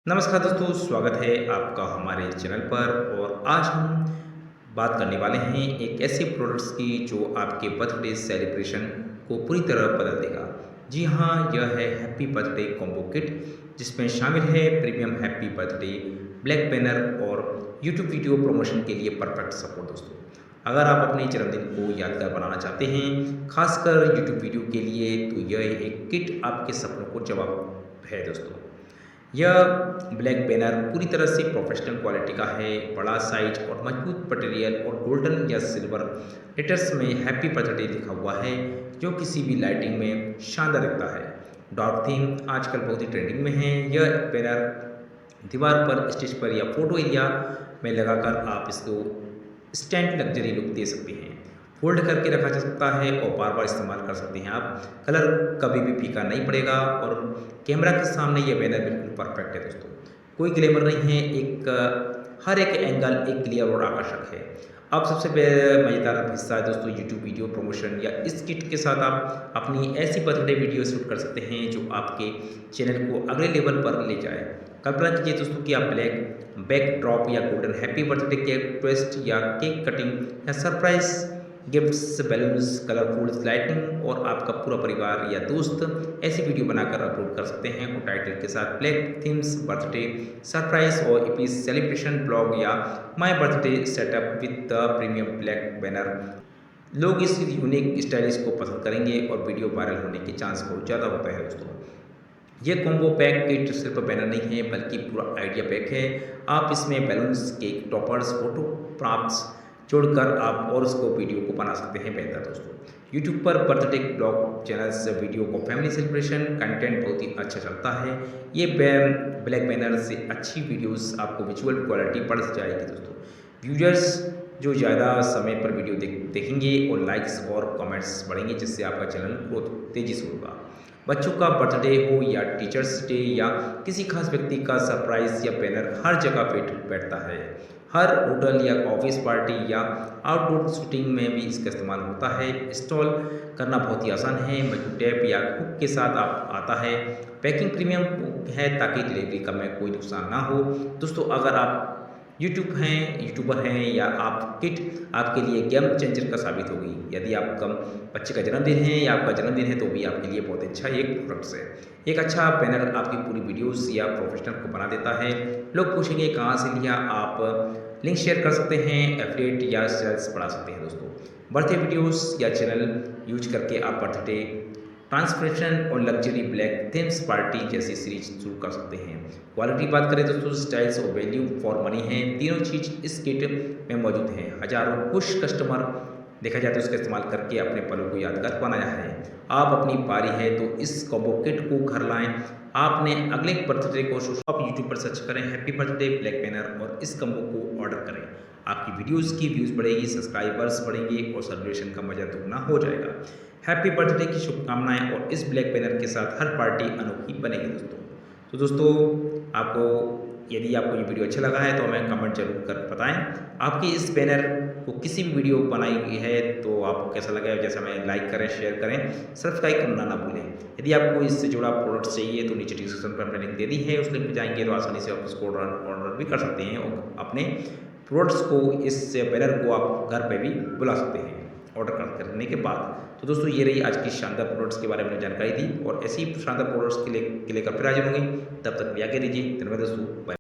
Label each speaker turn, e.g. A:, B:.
A: नमस्कार दोस्तों, स्वागत है आपका हमारे चैनल पर। और आज हम बात करने वाले हैं एक ऐसे प्रोडक्ट्स की जो आपके बर्थडे सेलिब्रेशन को पूरी तरह बदल देगा। जी हाँ, यह है हैप्पी बर्थडे कॉम्बो किट, जिसमें शामिल है premium happy birthday black banner और यूट्यूब वीडियो प्रमोशन के लिए परफेक्ट सपोर्ट। दोस्तों, अगर आप अपने जन्मदिन को यादगार बनाना चाहते हैं, खासकर यूट्यूब वीडियो के लिए, तो यह एक किट आपके सपनों को जवाब है। दोस्तों, यह ब्लैक बैनर पूरी तरह से प्रोफेशनल क्वालिटी का है। बड़ा साइज और मजबूत मटेरियल और गोल्डन या सिल्वर लेटर्स में हैप्पी बर्थडे लिखा हुआ है, जो किसी भी लाइटिंग में शानदार दिखता है। डॉट थीम आजकल बहुत ही ट्रेंडिंग में है। यह बैनर दीवार पर, स्टेज पर या फोटो एरिया में लगाकर आप इसको स्टैंड लग्जरी लुक दे सकते हैं। फोल्ड करके रखा जा सकता है और बार बार इस्तेमाल कर सकते हैं आप। कलर कभी भी फीका नहीं पड़ेगा और कैमरा के सामने ये बैनर बिल्कुल परफेक्ट है। दोस्तों, कोई ग्लैमर नहीं है, हर एक एंगल एक क्लियर और आकर्षक है। अब सबसे मज़ेदार हिस्सा है दोस्तों, यूट्यूब वीडियो प्रमोशन। या इस किट के साथ आप अपनी ऐसी बर्थडे वीडियो शूट कर सकते हैं जो आपके चैनल को अगले लेवल पर ले जाए। कल्पना कीजिए दोस्तों कि आप ब्लैक बैकड्रॉप या golden happy birthday cake twist या केक कटिंग या surprise gifts, balloons, colourful lighting और आपका पूरा परिवार या दोस्त ऐसी वीडियो बनाकर अपलोड कर सकते हैं और टाइटल के साथ ब्लैक थीम्स, बर्थडे सरप्राइज और ईपी सेलिब्रेशन ब्लॉग या my birthday setup with the premium black banner. लोग इस यूनिक स्टाइलिश को पसंद करेंगे और वीडियो वायरल होने के चांस बहुत ज़्यादा होता है। दोस्तों, ये कॉम्बो पैक किट सिर्फ बैनर नहीं है, बल्कि पूरा आइडिया पैक है। आप इसमें balloons, cake toppers, photo props जोड़कर आप और उसको वीडियो को बना सकते हैं बेहतर। दोस्तों, यूट्यूब पर बर्थडे ब्लॉग चैनल्स वीडियो को फैमिली सेलिब्रेशन कंटेंट बहुत ही अच्छा चलता है। ये ब्लैक बैनर से अच्छी वीडियोस आपको विजुअल क्वालिटी बढ़ जाएगी। दोस्तों, व्यूजर्स जो ज़्यादा समय पर वीडियो देखेंगे और लाइक्स और कमेंट्स बढ़ेंगे, जिससे आपका चैनल ग्रोथ तेज़ी से होगा। बच्चों का बर्थडे हो या टीचर्स डे या किसी खास व्यक्ति का सरप्राइज, या बैनर हर जगह फिट बैठता है। हर होटल या ऑफिस पार्टी या आउटडोर शूटिंग में भी इसका इस्तेमाल होता है। इंस्टॉल करना बहुत ही आसान है, मजबूत टैप या हुक के साथ आता है। पैकिंग प्रीमियम है ताकि डिलीवरी का में कोई नुकसान ना हो। दोस्तों, अगर आप यूट्यूबर हैं या आप किट आपके लिए गेम चेंजर का साबित होगी। यदि आपका बच्चे का जन्मदिन है या आपका जन्मदिन है, तो भी आपके लिए बहुत अच्छा एक प्रोडक्ट्स है। एक अच्छा बैनर आपकी पूरी वीडियोस या प्रोफेशनल को बना देता है। लोग पूछेंगे कहाँ से लिया, आप लिंक शेयर कर सकते हैं, एफिलिएट या सेल्स बढ़ा सकते हैं। दोस्तों, बर्थडे वीडियोस या चैनल यूज करके आप बर्थडे ट्रांसपरेशन और लग्जरी ब्लैक थीम्स पार्टी जैसी सीरीज शुरू कर सकते हैं। क्वालिटी बात करें दोस्तों, स्टाइल्स और वैल्यू फॉर मनी है, तीनों चीज़ इस किट में मौजूद हैं। हजारों खुश कस्टमर देखा जाए तो इसका इस्तेमाल करके अपने पलों को यादगार बनाया है। आप अपनी बारी है तो इस कॉम्बो किट को घर लाएं। आपने अगले बर्थडे को आप यूट्यूब पर सर्च करें हैप्पी बर्थडे ब्लैक बैनर और इस कॉम्बो को ऑर्डर करें। आपकी वीडियोस की व्यूज़ बढ़ेगी, सब्सक्राइबर्स बढ़ेंगे और सेलिब्रेशन का मजा दुगना हो जाएगा। हैप्पी बर्थडे की शुभकामनाएं और इस ब्लैक बैनर के साथ हर पार्टी अनोखी बनेगी। दोस्तों, आपको यदि आपको ये वीडियो अच्छा लगा है तो हमें कमेंट जरूर कर बताएं। आपकी इस बैनर को किसी भी वीडियो बनाई गई है तो आपको कैसा लगा, जैसा हमें लाइक करें, शेयर करें, सब्सक्राइब करना ना भूलें। यदि आपको इससे जुड़ा प्रोडक्ट चाहिए तो नीचे डिस्क्रिप्शन पर हमने लिंक दे दी है, उस लिंक पर जाएंगे तो आसानी से आप उसको ऑर्डर भी कर सकते हैं और अपने प्रोडक्ट्स को, इस बैनर को आप घर पर भी बुला सकते हैं ऑर्डर करने के बाद। तो दोस्तों, ये रही आज की शानदार प्रोडक्ट्स के बारे में जानकारी दी और ऐसी शानदार प्रोडक्ट्स के लेकर फिर हाजिर होंगे। तब तक आज्ञा दीजिए। धन्यवाद दोस्तों, बाय।